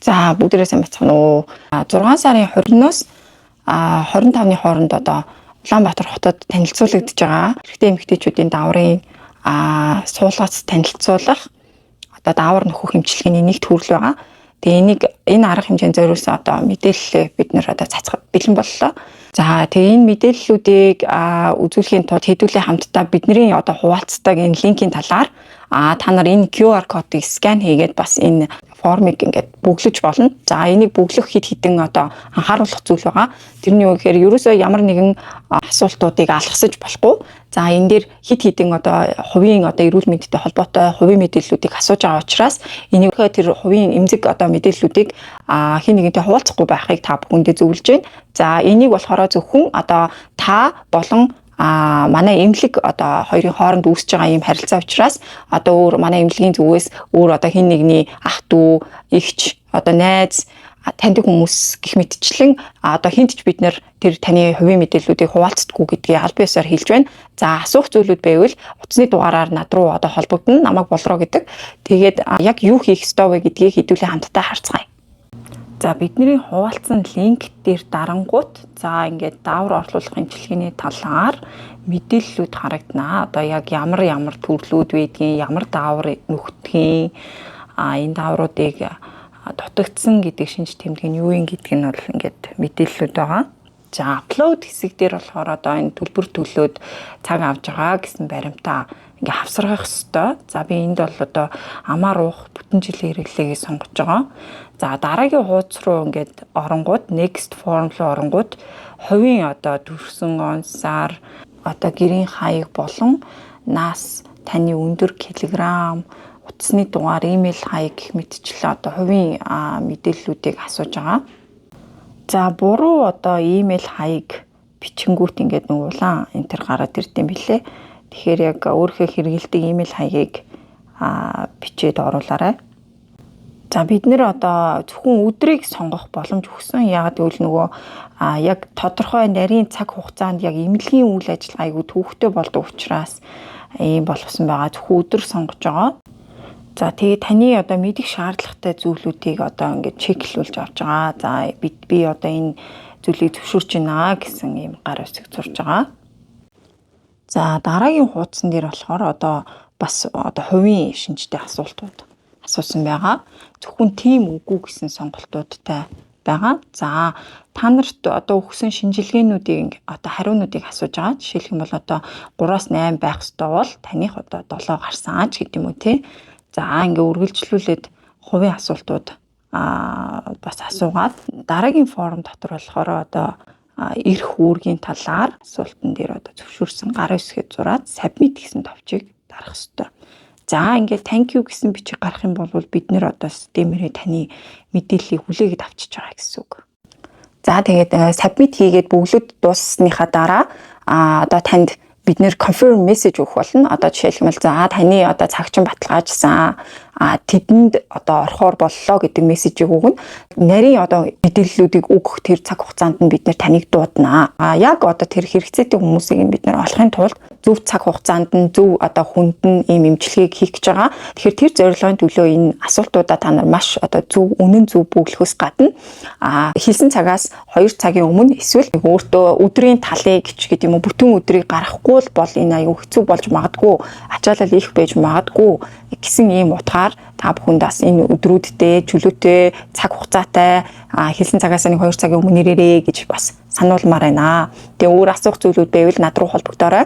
За бүгдээрээ сайн бацхан уу. 6 сарын 20-ноос 25-ны хооронд одоо Улаанбаатар хотод танилцуулагдж байгаа. Эрэгтэй эмэгтэйчүүдийн дааврын суулгаас танилцуулах одоо даавар нөхөх эмчилгээний нэг төрөл байгаа. Тэгээ энэ арга хэмжээнд зориулсан одоо мэдээлэл бид нэр одоо цацгад бэлэн боллоо. За тэгээ энэ мэдээллүүдийг үзүүлэхийн тулд хэдүүлээ хамтдаа бидний одоо хуваалцдаг энэ линкийн талаар та нар энэ QR кодыг скан хийгээд бас энэ формыг ингээд бүглэж болно. За энийг бүглэх хэд хэдэн одоо анхааруулах зүйл байгаа. Тэрний юу гэхээр ерөөсөө ямар нэгэн асуултуудыг алгасаж болохгүй. За энэ дээр хэд хэдэн одоо хувийн одоо эрүүл мэндтэй холбоотой хувийн мэдээллүүдийг асууж байгаа учраас энийг тэр хувийн эмзэг одоо мэдээллүүдийг хэн нэгэнтэй хуваалцахгүй байхыг та бүхэндээ зөвлөж байна. За энийг болохоор зөвхөн одоо та болон манай эмнэлэг одоо хоёрын хооронд үүсэж байгаа ийм харилцаа учраас одоо өөр манай эмнэлгийн зүгээс өөр одоо хин нэгний ах дүү, эгч, одоо найз, таньдаг хүмүүс гэх мэтчлэн одоо хинтч бид нэр тэр таны хувийн мэдээллүүдийг хуваалцдаггүй гэдгийг аль биесээр хэлж байна. За асуух зүйлүүд байвал утасны дугаараар над руу одоо холбогдно, намайг болроо гэдэг. Тэгээд яг юу хийх ёстой вэ гэдгийг хэдүүлээ хамтдаа харцгаая. За бидний хуваалцсан линк дээр дарангуут за ингээд даавар орлуулах эмчилгээний талаар мэдээллүүд харагдана. Одоо яг ямар төрлүүд байдгийг, ямар даавар нөхдөхийн энэ даавруудыг дутагдсан гэдэг шинж тэмдэг нь юу юм гэдг нь бол ингээд мэдээллүүд байгаа. За апплод хэсэг дээр болохоор одоо энэ төлбөр төлөөд цаг авж байгаа гэсэн баримтаа ингээ хавсрах ёстой. За би энд бол одоо амаар уух бүтэн жилийн хэрэглээгээ сонгож байгаа. За дараагийн хуудас руу ингээд оронгууд next form руу оронгууд хувийн одоо төрсөн он сар одоо гэрийн хаяг болон нас таны өндөр килограмм утасны дугаар имэйл хаяг гэх мэтчлээ одоо хувийн мэдээллүүдийг асууж байгаа. За буруу одоо имэйл хаяг бичингүүт ингээд нэг улаан энтер гараад ирдэм билээ. Тэгэхээр яг өөрийнхөө хэрэгэлдэг имэйл хаягийг бичээд оруулаарай. За бид нэр одоо зөвхөн өдрийг сонгох боломж өгсөн. Яг гэвэл нөгөө яг тодорхой нарийн цаг хугацаанд яг эмнэлгийн үйл ажиллагаа айгүй төвөгтэй болдог учраас ийм болгосон байгаа. Зөвхөн өдөр сонгож байгаа. За тэгээ таны одоо мэдих шаардлагатай зүйлүүдийг одоо ингээд чеклүүлж авч байгаа. За би одоо энэ зүйлийг зөвшөөрч байна гэсэн ийм гар үсэг зурж байгаа. За дараагийн хуудсан дээр болохоор одоо бас одоо хувийн шинжтэй асуултууд асуусан байгаа. Зөвхөн тийм үгүй гэсэн сонголтуудтай байгаа. За та нарт одоо өгсөн шинжилгээнүүдийн одоо хариунуудыг асууж байгаа. Жишээлх юм бол одоо 3-8 байх ёстой бол таних одоо 7 гарсан ч гэдэг юм уу тий. За ингээ үргэлжлүүлээд хувийн асуултууд бас асуугаад дараагийн форм дотор болохоор одоо эрх үүргийн талаар асуултан дээр одоо зөвшөөрсөн гар үсгээд зураад submit гэсэн товчийг дарах ёстой. За ингээд thank you гэсэн бичиг гарах юм бол бид нэр одоо системээрээ таны мэдээллийг хүлээгээд авчиж байгаа гэсэн үг. За тэгээд submit хийгээд бүглүүд дууссаныхаа дараа одоо танд бид нэр confirm message өгөх болно. Одоо жишээлбэл за таны одоо цагчин баталгаажсан тэдэнд одоо орохоор боллоо гэдэг мессежийг өгнө. Нарийн одоо мэдээллүүдийг өгөх тэр цаг хугацаанд нь бид нэр таныг дуудана. Яг одоо тэр хэрэгцээтэй хүмүүсийг бид нэр олохын тулд зөв цаг хугацаанд нь зөв одоо хүнд нь ийм эмчилгээг хийх гэж байгаа. Тэгэхээр тэр зорилгын төлөө энэ асуултуудаа та нар маш одоо зөв үнэн зөв бүглөхөөс гадна хэлсэн цагаас 2 цагийн өмнө эсвэл өөртөө өдрийн талыг гэдэг юм уу бүтэн өдрийг гаргахгүй бол энэ аюу хэцүү болж магадгүй, ачаалал их байж магадгүй гэсэн ийм утгаар та бүхэндээс энэ өдрүүдтэй, чөлөөтэй, цаг хугацаатай хэлсэн цагаас нэг 2 цагийн өмнө нэрээрээ гэж бас сануулмаар байна. Тэгээ өөр асуух зүйлүүд байвал над руу холбогдоорой.